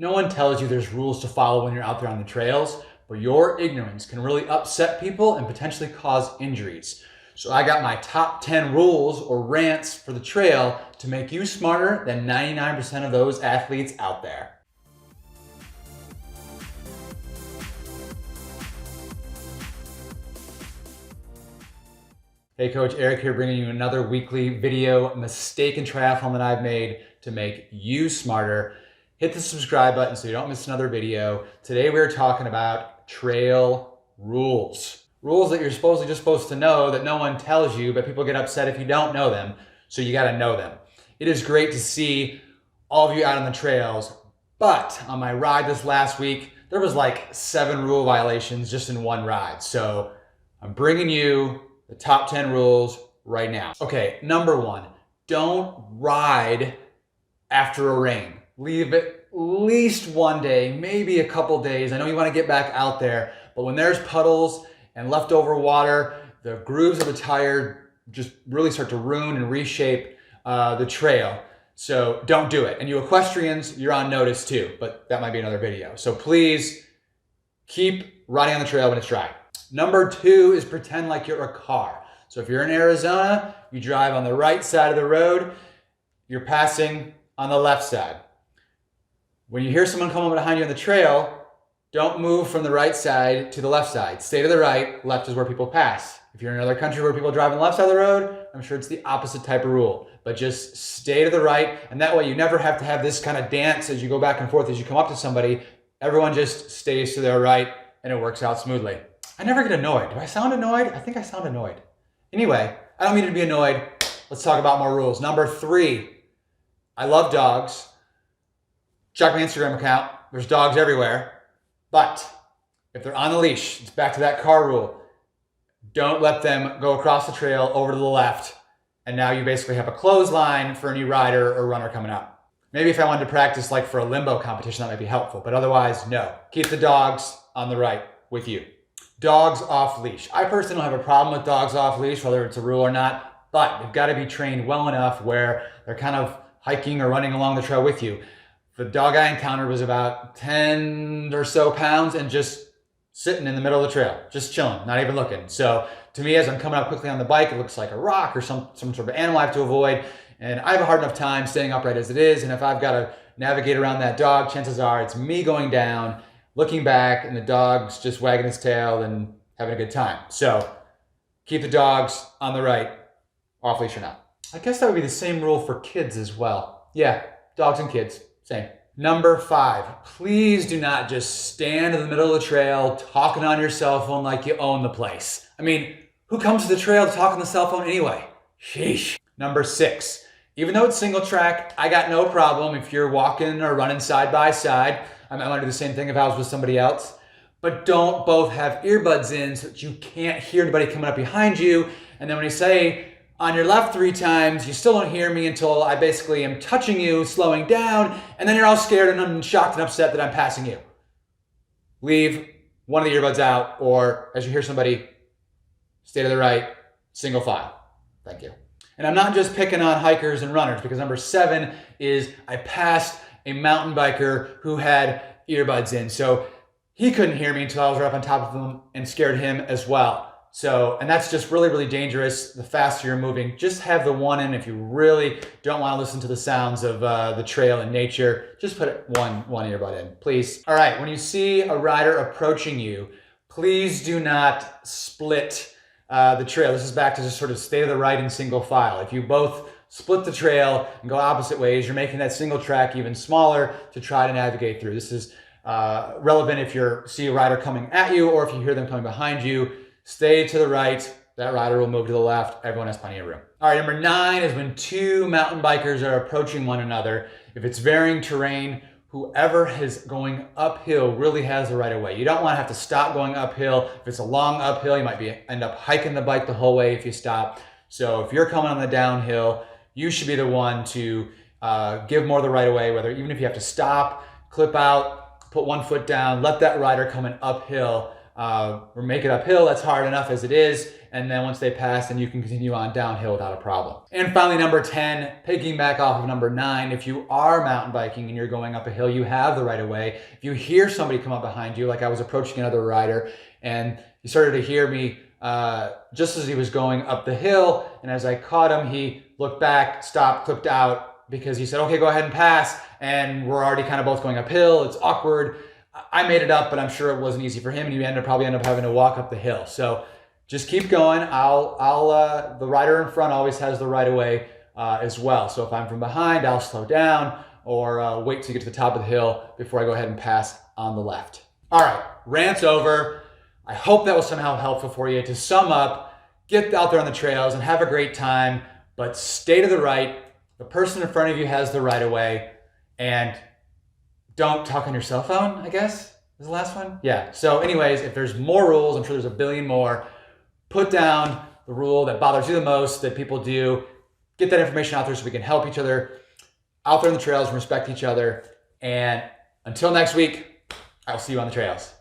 No one tells you there's rules to follow when you're out there on the trails, but your ignorance can really upset people and potentially cause injuries. So I got my top 10 rules or rants for the trail to make you smarter than 99% of those athletes out there. Hey Coach Eric here, bringing you another weekly video mistake in triathlon that I've made to make you smarter. Hit the subscribe button so you don't miss another video. Today we're talking about trail rules. Rules that you're just supposed to know that no one tells you, but people get upset if you don't know them, so you gotta know them. It is great to see all of you out on the trails, but on my ride this last week, there was like 7 rule violations just in one ride. So I'm bringing you the top 10 rules right now. Okay, number 1, don't ride after a rain. Leave it at least one day, maybe a couple days. I know you want to get back out there, but when there's puddles and leftover water, the grooves of the tire just really start to ruin and reshape the trail. So don't do it. And you equestrians, you're on notice too, but that might be another video. So please keep riding on the trail when it's dry. Number 2 is pretend like you're a car. So if you're in Arizona, you drive on the right side of the road, you're passing on the left side. When you hear someone come up behind you on the trail, don't move from the right side to the left side. Stay to the right, left is where people pass. If you're in another country where people drive on the left side of the road, I'm sure it's the opposite type of rule. But just stay to the right, and that way you never have to have this kind of dance as you go back and forth as you come up to somebody. Everyone just stays to their right, and it works out smoothly. I never get annoyed. Do I sound annoyed? I think I sound annoyed. Anyway, I don't mean to be annoyed. Let's talk about more rules. Number 3, I love dogs. Check my Instagram account. There's dogs everywhere. But if they're on the leash, it's back to that car rule. Don't let them go across the trail over to the left. And now you basically have a clothesline for any rider or runner coming up. Maybe if I wanted to practice like for a limbo competition, that might be helpful. But otherwise, no. Keep the dogs on the right with you. Dogs off leash. I personally don't have a problem with dogs off leash, whether it's a rule or not, but they've got to be trained well enough where they're kind of hiking or running along the trail with you. The dog I encountered was about 10 or so pounds and just sitting in the middle of the trail, just chilling, not even looking. So to me, as I'm coming up quickly on the bike, it looks like a rock or some sort of animal I have to avoid. And I have a hard enough time staying upright as it is. And if I've got to navigate around that dog, chances are it's me going down, looking back, and the dog's just wagging his tail and having a good time. So keep the dogs on the right, off leash or not. I guess that would be the same rule for kids as well. Yeah, dogs and kids, same. Number 5, please do not just stand in the middle of the trail talking on your cell phone like you own the place. I mean, who comes to the trail to talk on the cell phone anyway? Sheesh. Number 6, even though it's single track, I got no problem if you're walking or running side by side. I might want to do the same thing if I was with somebody else. But don't both have earbuds in so that you can't hear anybody coming up behind you. And then when you say on your left 3 times, you still don't hear me until I basically am touching you, slowing down, and then you're all scared and I'm shocked and upset that I'm passing you. Leave one of the earbuds out, or as you hear somebody, stay to the right, single file. Thank you. And I'm not just picking on hikers and runners, because number 7 is I passed a mountain biker who had earbuds in. So he couldn't hear me until I was right up on top of him and scared him as well. So, and that's just really, really dangerous. The faster you're moving, just have the one in. If you really don't want to listen to the sounds of the trail and nature, just put one earbud in, please. All right, when you see a rider approaching you, please do not split the trail. This is back to just sort of stay to the right in single file. If you both split the trail and go opposite ways, you're making that single track even smaller to try to navigate through. This is relevant if you see a rider coming at you or if you hear them coming behind you. Stay to the right, that rider will move to the left, everyone has plenty of room. All right, number 9 is when 2 mountain bikers are approaching one another. If it's varying terrain, whoever is going uphill really has the right of way. You don't want to have to stop going uphill. If it's a long uphill, you might end up hiking the bike the whole way if you stop. So if you're coming on the downhill, you should be the one to give more of the right of way, whether even if you have to stop, clip out, put one foot down, let that rider come in uphill or make it uphill. That's hard enough as it is. and then once they pass, then you can continue on downhill without a problem. And finally, number 10, piggyback off of number 9, if you are mountain biking and you're going up a hill, you have the right of way. If you hear somebody come up behind you, like I was approaching another rider, and he started to hear me just as he was going up the hill, and as I caught him, he looked back, stopped, clipped out, because he said, okay, go ahead and pass, and we're already kind of both going uphill, it's awkward. I made it up, but I'm sure it wasn't easy for him, and you probably end up having to walk up the hill. So just keep going. The rider in front always has the right of way as well. So if I'm from behind, I'll slow down or wait till you get to the top of the hill before I go ahead and pass on the left. All right, rant's over. I hope that was somehow helpful for you. To sum up, get out there on the trails and have a great time, but stay to the right. The person in front of you has the right of way, and don't talk on your cell phone, I guess, is the last one? Yeah, so anyways, if there's more rules, I'm sure there's a billion more, put down the rule that bothers you the most that people do, get that information out there so we can help each other out there on the trails and respect each other. And until next week, I'll see you on the trails.